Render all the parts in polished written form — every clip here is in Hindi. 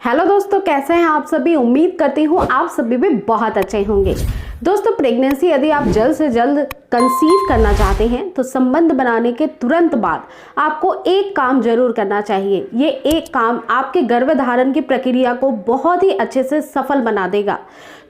हेलो दोस्तों, कैसे हैं आप सभी। उम्मीद करती हूँ आप सभी भी बहुत अच्छे होंगे। दोस्तों, प्रेगनेंसी यदि आप जल्द से जल्द कंसीव करना चाहते हैं तो संबंध बनाने के तुरंत बाद आपको एक काम जरूर करना चाहिए। ये एक काम आपके गर्भधारण की प्रक्रिया को बहुत ही अच्छे से सफल बना देगा।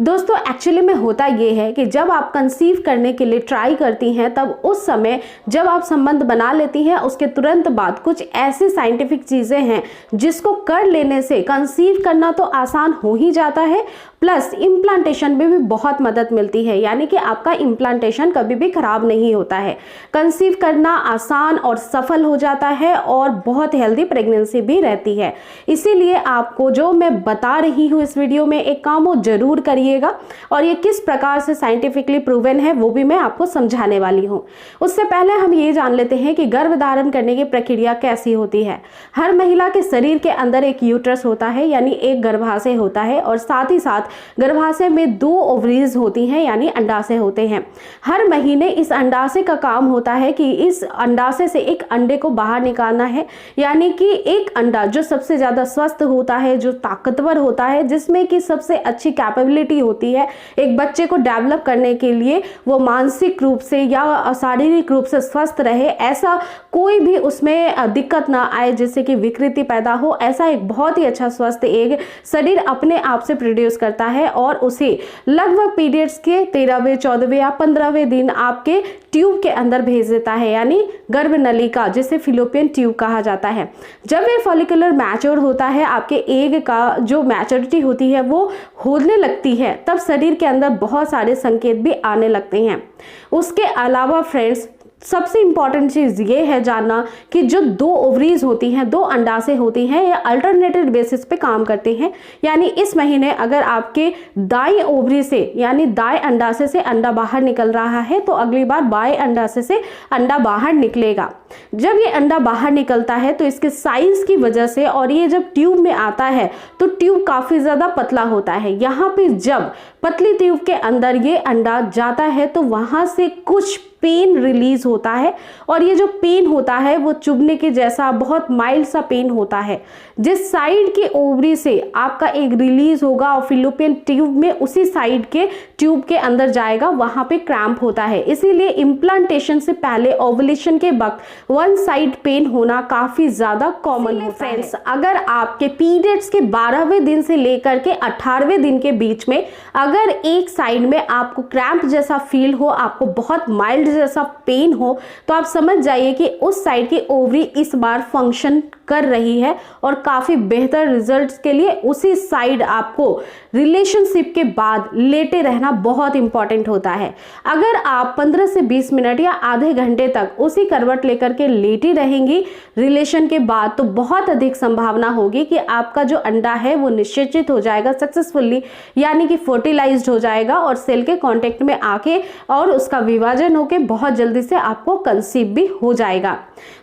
दोस्तों, एक्चुअली में होता ये है कि जब आप कंसीव करने के लिए ट्राई करती हैं तब उस समय जब आप संबंध बना लेती हैं उसके तुरंत बाद कुछ ऐसी साइंटिफिक चीज़ें हैं जिसको कर लेने से कंसीव करना तो आसान हो ही जाता है, प्लस इम्प्लांटेशन में भी बहुत मदद मिलती है। यानी कि आपका इम्प्लांटेशन कभी भी खराब नहीं होता है, कंसीव करना आसान और सफल हो जाता है और बहुत हेल्दी प्रेगनेंसी भी रहती है। इसीलिए आपको जो मैं बता रही हूँ इस वीडियो में, एक काम वो जरूर करिएगा और ये किस प्रकार से साइंटिफिकली प्रूवन है वो भी मैं आपको समझाने वाली हूँ। उससे पहले हम ये जान लेते हैं कि गर्भधारण करने की प्रक्रिया कैसी होती है। हर महिला के शरीर के अंदर एक यूट्रस होता है, यानी एक गर्भाशय होता है, और साथ ही साथ गर्भाशय में 2 ओवरीज होती हैं, यानी अंडाशय होते हैं। हर महीने इस अंडाशय का काम होता है कि इस अंडाशय से एक अंडे को बाहर निकालना है। यानी कि एक अंडा जो सबसे ज्यादा स्वस्थ होता है, जो ताकतवर होता है, जिसमें कि सबसे अच्छी कैपेबिलिटी होती है एक बच्चे को डेवलप करने के लिए, वो मानसिक रूप से या शारीरिक रूप से स्वस्थ रहे, ऐसा कोई भी उसमें दिक्कत ना आए जिससे कि विकृति पैदा हो, ऐसा एक बहुत ही अच्छा स्वस्थ एक शरीर अपने आप से प्रोड्यूस करता है और उसे लगभग पीरियड्स के 13वें, 14वें या 15वें दिन आपके ट्यूब के अंदर भेज देता है, यानी गर्भ नलिका, जिसे फिलोपियन ट्यूब कहा जाता है। जब ये फॉलिकुलर मैच्योर होता है, आपके एग का जो मैच्योरिटी होती है वो होने लगती है, तब शरीर के अंदर बहुत सारे संकेत भी आने लगते हैं। उसके अलावा फ्रेंड्स, सबसे इंपॉर्टेंट चीज़ ये है जानना कि जो 2 ओवरीज होती हैं, 2 अंडाशय होती हैं, ये अल्टरनेटेड बेसिस पे काम करते हैं। यानी इस महीने अगर आपके दाएं ओवरी से यानी दाएं अंडाशय से अंडा बाहर निकल रहा है तो अगली बार बाएं अंडाशय से अंडा बाहर निकलेगा। जब ये अंडा बाहर निकलता है तो इसके साइज की वजह से, और ये जब ट्यूब में आता है तो ट्यूब काफ़ी ज़्यादा पतला होता है। यहाँ पे जब पतली ट्यूब के अंदर ये अंडा जाता है तो वहाँ से कुछ पेन रिलीज होता है, और ये जो पेन होता है वो चुभने के जैसा बहुत माइल्ड सा पेन होता है। जिस साइड के ओवरी से आपका एक रिलीज होगा और फिलोपियन ट्यूब में उसी साइड के ट्यूब के अंदर जाएगा, वहां पे क्रैम्प होता है। इसीलिए इम्प्लांटेशन से पहले ओवुलेशन के वक्त वन साइड पेन होना काफी ज्यादा कॉमन है। फ्रेंड्स, अगर आपके पीरियड्स के 12वें दिन से लेकर के 18वें दिन के बीच में अगर एक साइड में आपको क्रैम्प जैसा फील हो, आपको बहुत माइल्ड जैसा पेन हो, तो आप समझ जाइए कि उस साइड की ओवरी इस बार फंक्शन कर रही है और काफी बेहतर रिजल्ट्स के लिए उसी साइड आपको रिलेशनशिप के बाद लेटे रहना बहुत इंपॉर्टेंट होता है। अगर आप 15 से 20 मिनट या आधे घंटे तक उसी करवट लेकर के लेटी रहेंगी रिलेशन के बाद, तो बहुत अधिक संभावना होगी कि आपका जो अंडा है वो निषेचित हो जाएगा सक्सेसफुली, यानी कि फर्टिलाइज्ड हो जाएगा और सेल के कांटेक्ट में आके और उसका विभाजन होके बहुत जल्दी से आपको कंसीव भी हो जाएगा।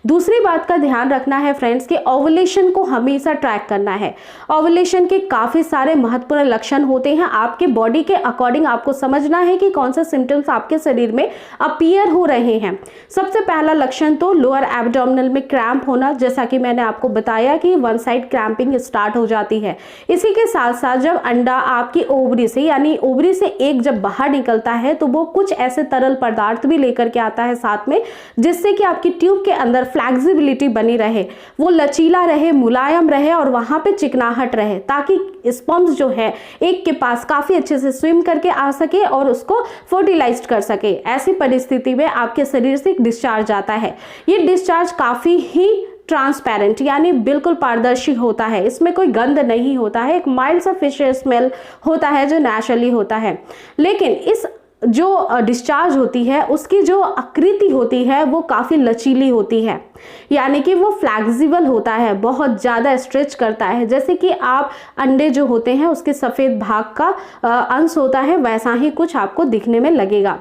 दूसरी बात का ध्यान रखना है फ्रेंड्स कि ओवुलेशन को हमेशा ट्रैक करना है। ओवुलेशन के काफी सारे महत्वपूर्ण लक्षण होते हैं। आपके बॉडी के अकॉर्डिंग आपको समझना है कि कौन सा सिम्टम्स आपके शरीर में अपीयर हो रहे हैं। सबसे पहला लक्षण तो लोअर एब्डोमिनल में क्रैम्प होना, जैसा कि मैंने आपको बताया कि वन साइड क्रैम्पिंग स्टार्ट हो जाती है। इसी के साथ साथ जब अंडा आपकी ओवरी से यानी ओवरी से एक जब बाहर निकलता है तो वो कुछ ऐसे तरल पदार्थ भी लेकर के आता है साथ में, जिससे कि आपकी ट्यूब के अंदर फ्लेक्सिबिलिटी बनी रहे, वो लचीला रहे, मुलायम रहे और वहां पे चिकनाहट रहे, ताकि स्पर्म्स जो है एक के पास काफी अच्छे से स्विम करके आ सके और उसको फर्टिलाइज कर सके। ऐसी परिस्थिति में आपके शरीर से एक डिस्चार्ज आता है। ये डिस्चार्ज काफी ही ट्रांसपेरेंट यानी बिल्कुल पारदर्शी होता है, इसमें कोई गंध नहीं होता है, एक माइल्ड सा फिश स्मेल होता है जो नेचुरली होता है। लेकिन इस जो डिस्चार्ज होती है उसकी जो आकृति होती है वो काफ़ी लचीली होती है, यानी कि वो फ्लेक्सिबल होता है, बहुत ज़्यादा स्ट्रेच करता है। जैसे कि आप अंडे जो होते हैं उसके सफ़ेद भाग का अंश होता है, वैसा ही कुछ आपको दिखने में लगेगा।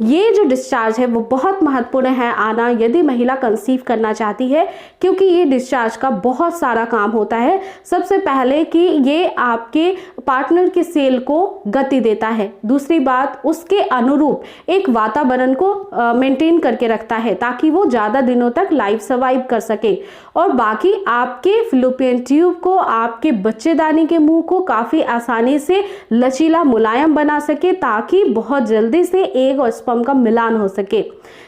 ये जो डिस्चार्ज है वो बहुत महत्वपूर्ण है आना यदि महिला कंसीव करना चाहती है, क्योंकि ये डिस्चार्ज का बहुत सारा काम होता है। सबसे पहले कि ये आपके पार्टनर के सेल को गति देता है, दूसरी बात उसके अनुरूप एक वातावरण को मेंटेन करके रखता है ताकि वो ज़्यादा दिनों तक लाइव लाइफ सर्वाइव कर सके और बाकी आपके फैलोपियन ट्यूब को, आपके बच्चेदानी के मुंह को काफी आसानी से लचीला मुलायम बना सके, ताकि बहुत जल्दी से एग और स्पर्म का मिलान हो सके।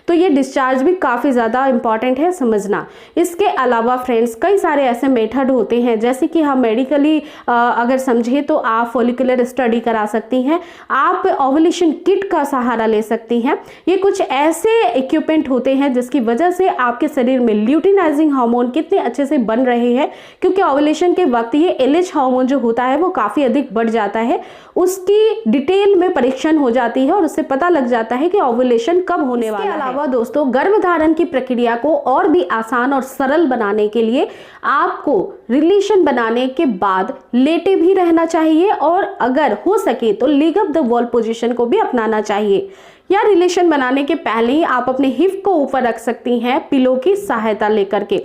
तो ये डिस्चार्ज भी काफी ज्यादा इंपॉर्टेंट है समझना। इसके अलावा फ्रेंड्स कई सारे ऐसे मेथड होते हैं, जैसे कि हम मेडिकली अगर समझे तो आप फॉलिकुलर स्टडी करा सकती हैं, आप ओव्यूलेशन किट का सहारा ले सकती हैं। ये कुछ ऐसे इक्विपमेंट होते हैं जिसकी वजह से आपके शरीर में ल्यूटिनाइजिंग हार्मोन कितने अच्छे से बन रहे हैं, क्योंकि ओव्यूलेशन के वक्त ये LH हार्मोन जो होता है वो काफी अधिक बढ़ जाता है। उसकी डिटेल में परीक्षण हो जाती है और उससे पता लग जाता है कि ओव्यूलेशन कब होने वाला है। इसके अलावा दोस्तों गर्भधारण की प्रक्रिया को और भी आसान और सरल बनाने के लिए आपको रिलेशन बनाने के बाद लेटे भी रहना चाहिए और अगर हो सके तो leg up the wall position को भी अपनाना चाहिए। या रिलेशन बनाने के पहले ही आप अपने हिप को ऊपर रख सकती हैं पिलो की सहायता लेकर के।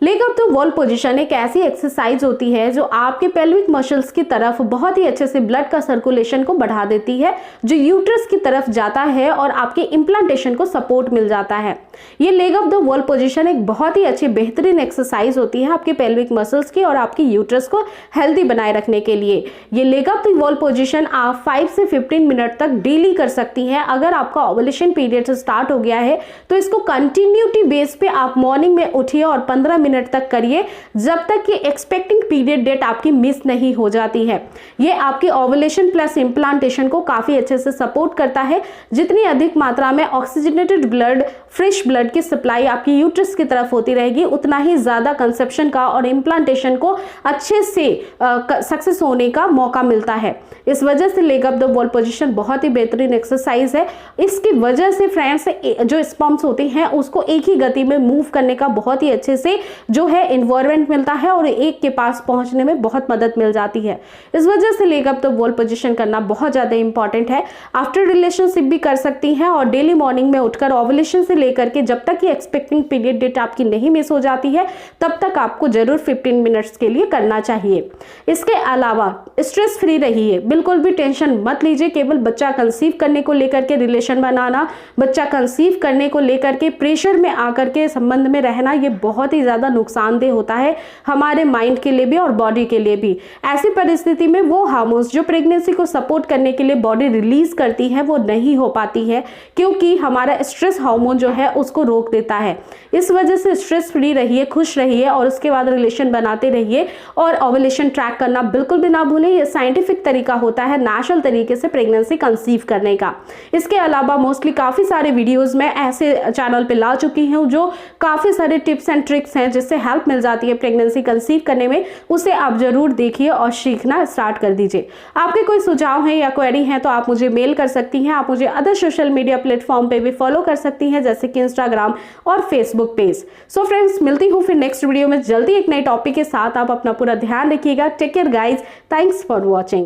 Leg up the wall position एक ऐसी एक्सरसाइज होती है जो आपके पेल्विक मसल्स की तरफ बहुत ही अच्छे से ब्लड का सर्कुलेशन को बढ़ा देती है, जो यूट्रस की तरफ जाता है और आपके इम्प्लांटेशन को सपोर्ट मिल जाता है। ये leg up the wall position एक बहुत ही अच्छी बेहतरीन एक्सरसाइज होती है आपके पेल्विक मसल्स की और आपकी यूट्रस को हेल्दी बनाए रखने के लिए। ये leg up the wall position आप 5 से 15 मिनट तक डेली कर सकती हैं। अगर आपका ओव्यूलेशन पीरियड स्टार्ट हो गया है तो इसको कंटिन्यूटी बेस पे आप मॉर्निंग में उठिए और 15 मिनट तक करिए, जब तक कि एक्सपेक्टिंग पीरियड डेट आपकी मिस नहीं हो जाती है। ये आपकी ओव्यूलेशन प्लस इम्प्लांटेशन को काफी अच्छे से सपोर्ट करता है। जितनी अधिक मात्रा में ऑक्सीजनेटेड ब्लड, फ्रेश ब्लड की सप्लाई आपकी यूट्रस की तरफ होती रहेगी, उतना ही ज्यादा कंसेप्शन का और इम्प्लांटेशन को अच्छे से सक्सेस होने का मौका मिलता है। इस वजह से leg up the wall position बहुत ही बेहतरीन एक्सरसाइज है। इसकी वजह से फ्रेंड्स जो स्पर्म्स होते हैं उसको एक ही गति में मूव करने का बहुत ही अच्छे से जो है एनवायरनमेंट मिलता है और एक के पास पहुंचने में बहुत मदद मिल जाती है। इस वजह से leg up the wall position करना बहुत ज्यादा इंपॉर्टेंट है। आफ्टर रिलेशनशिप भी कर सकती हैं और डेली मॉर्निंग में उठकर ओव्यूलेशन से लेकर के जब तक कि एक्सपेक्टिंग पीरियड डेट आपकी नहीं मिस हो जाती है तब तक आपको जरूर 15 मिनट्स के लिए करना चाहिए। इसके अलावा स्ट्रेस फ्री रहिए, बिल्कुल भी टेंशन मत लीजिए। केवल बच्चा कंसीव करने को लेकर के रिलेशन बनाना, बच्चा कंसीव करने को लेकर के प्रेशर में आकर के संबंध में रहना, ये बहुत ही ज्यादा नुकसानदेह होता है हमारे माइंड के लिए भी और बॉडी के लिए भी। ऐसी परिस्थिति में वो हार्मोन्स जो प्रेगनेंसी को सपोर्ट करने के लिए बॉडी रिलीज करती है वो नहीं हो पाती है, क्योंकि हमारा स्ट्रेस हार्मोन जो है उसको रोक देता है। इस वजह से स्ट्रेस फ्री रहिए, खुश रहिए और उसके बाद रिलेशन बनाते रहिए और ओव्यूलेशन ट्रैक करना बिल्कुल भी ना भूलें। ये साइंटिफिक तरीका होता है नेचुरल तरीके से प्रेगनेंसी कंसीव करने का। इसके अलावा मोस्टली काफी सारे वीडियोस मैं ऐसे चैनल पे ला चुकी हूँ जो काफी सारे टिप्स एंड ट्रिक्स हैं जिससे हेल्प मिल जाती है प्रेगनेंसी कंसीव करने में। उसे आप जरूर देखिए और सीखना स्टार्ट कर दीजिए। आपके कोई सुझाव हैं या क्वेरी हैं तो आप मुझे मेल कर सकती हैं। आप मुझे अदर सोशल मीडिया प्लेटफॉर्म पे भी फॉलो कर सकती हैं, जैसे कि इंस्टाग्राम और फेसबुक पेज। सो फ्रेंड्स, मिलती हूँ फिर नेक्स्ट वीडियो में जल्दी एक नए टॉपिक के साथ। आप अपना पूरा ध्यान रखिएगा। Take care guys, thanks for watching.